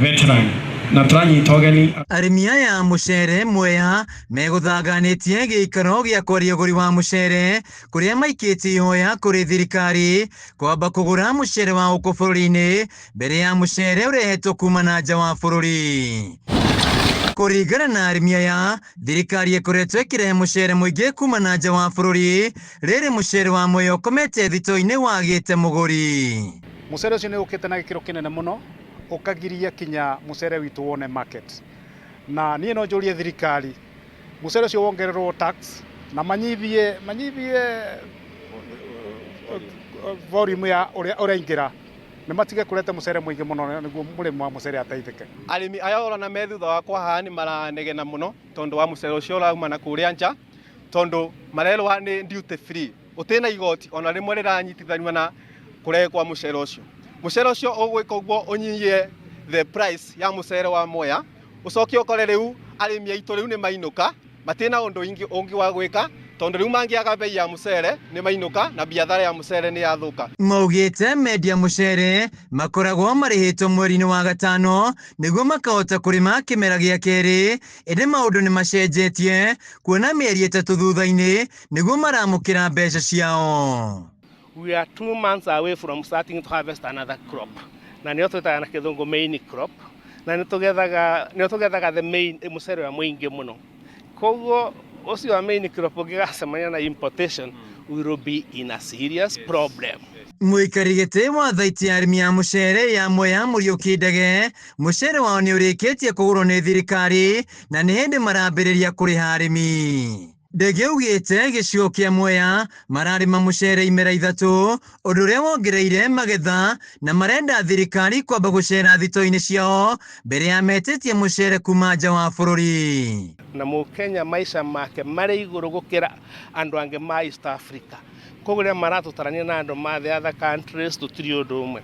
veteran na turanyitogeni arĩmi aya mũcere Mwea megũthanganĩtie gĩikaro gĩa kwaria ũgũri wa mũcere kũrĩa maikĩtie ihoya kũrĩ thirikari kwamba kũgũra mũcere wa gũkũ bũrũri-inĩ mbere ya mũcere ũrehetwo kuma na nja wa bũrũri. Kũringana na arĩmi aya, thirikari ĩkoretwo ĩkĩrehe mũcere mũingĩ kuma na nja wa bũrũri, rĩrĩ mũcere wa Mwea ũkomete thito-inĩ wagĩte mũgũri. Mũcere ũcio nĩ ũkĩte na gĩkĩro kĩnene mũno, ũkagiria kinya mũcere witũ wone market. Na niĩ no njũrie thirikari, mũcere ũcio wongererwo tax na manyibie volume ya ũraingĩra. Nĩ matige kũrete mũcere mũingĩ mũno nĩguo mũrĩmi wa mũcere ateithĩke. Arĩmi aya ũrona me thutha wa kwaha nĩ maranegena mũno tondũ wa mũcere ũcio ũrauma na kũrĩa nja, tondũ marerwo nĩ duty free, ũtĩna igoti ona rĩmwe rĩranyitithanio na kũrehe kwa mũcere ũcio. Mũcere ũcio ũgwĩka ũguo ũnyihie the price ya mũcere wa Mwea, ũcoke ũkore rĩu arĩmi aitũ rĩu nĩ mainũka, matĩna ũndũ ũngĩ wa gwĩka tondũ rĩu mangĩaga bei ya mũcere nĩ mainũka na biathara ya mũcere nĩ yathũka. Maugĩte mendia mũcere makoragwo marĩhĩtwo mweri-inĩ wa gatano nĩguo makahota kũrĩma kĩmera gĩa kerĩ, ĩndĩ maũndũ nĩ macenjetie kuona mĩeri ĩtatũ thutha-inĩ nĩguo maramũkĩra mbeca ciao. We are 2 months away from starting to harvest another crop. Na nĩyo twĩtaga na kĩthũngũ main crop. Na nĩ tũgethaga the main mũcere wa mũingĩ mũno. Koguo ũcio wa main crop ũngĩgacemania na importation, we will be in a serious problem. Mũikari gĩtĩ wa thaiti ya arĩmi ya mũcere ya Mwea Mũriũki Ndege, mũcere wao nĩ ũrĩkĩtie kũgũrwo nĩ thirikari na nĩ hĩndĩ marambĩrĩria kũrĩha arĩmi. Ndege ugĩte gĩcigo kĩa Mwea mararĩma mũcere imera ithatũ, ũndũ ũrĩa wongereire magetha na marenda thirikari kwamba gũcera thito-inĩ ciao mbere ya metĩtie mũcere kuma nja wa bũrũri. Na Mũkenya maica make marĩ igũrũ gũkĩra andũ angĩ ma East Africa. Koguo rĩrĩa maratũtarania na andũ ma the other countries tũtirĩ ũndũ ũmwe.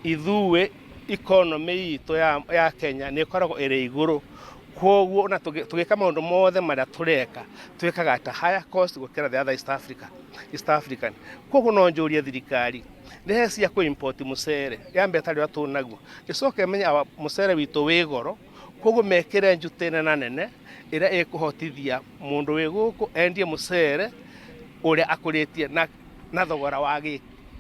Ithuĩ economy itũ ya Kenya nĩ ĩkoragwo ĩrĩ igũrũ. Koguo na tũgĩka maũndũ mothe marĩa tũreka twĩkaga at a higher cost gũkĩra the other East African. Koguo no njũrie thirikari rĩrĩa cia kũ import mũcere yambe tarĩ wa tũnaguo ĩcoke menya mũcere witũ wĩ goro, koguo mekĩre njutĩne na nene ĩrĩa ĩkũhotithia mũndũ wĩ gũkũ endie mũcere ũrĩa akũrĩtie na thogora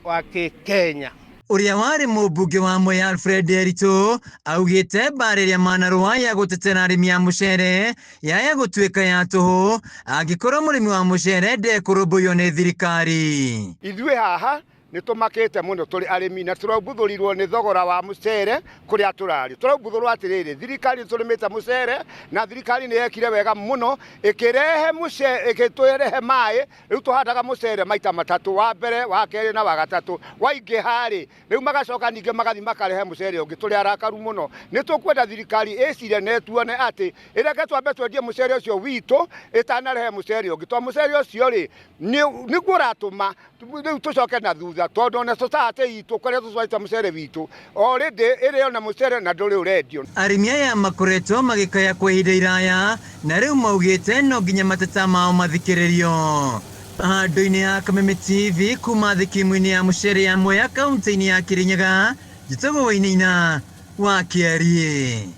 wa Kenya. Ũrĩa warĩ mũmbunge wa Mwea Alfred Nderitu augĩte mbara ĩrĩa manarũa ya gũtetera arĩmi a mũcere yaya gũtuĩka ya tũhũ angĩkorwo mũrĩmi wa mũcere ndekũrũmbũiyo nĩ thirikari. Ithuĩ haha nĩ tũmakĩte mũno tũrĩ arĩmi na tũraũmbũthũrirwo nĩ thogora wa mũcere kũrĩa tũrarĩ. Tũraũmbũthũrwo atĩrĩrĩ, thirikari tũrĩmĩte mũcere na thirikari nĩ yekire wega mũno ĩkĩrehe mũcere, ĩkĩtũrehe maĩ, rĩu tũhandaga mũcere maita matatũ, wa mbere wa kerĩ na wa gatatũ. Waingĩha-rĩ rĩu magacoka ningĩ magathi makarehe mũcere ũngĩ, tũrĩ arakaru mũno. Nĩ tũkwenda thirikari ĩcire na ĩtuone atĩ ĩreke twambe twendie mũcere ũcio witũ ĩtanarehe mũcere ũngĩ, tondũ mũcere ũcio-rĩ nĩguo ũratũma rĩu tũcoke na thutha, tondũ na society itũ kũrĩa tũcwaita mũcere witũ already ĩrĩo na mũcere na ndũrĩ ũrendio. Arĩmi aya makoretwo magĩkaya kwa ihinda iraya na rĩu maugĩte no nginya mateta mao mathikĩrĩrio. Handũ-inĩ ya Kameme TV kuma thikimu-inĩ ya mũcere ya Mwea kaunti-inĩ ya Kirinyaga, njĩtagwo Wainaina wa Kiarie.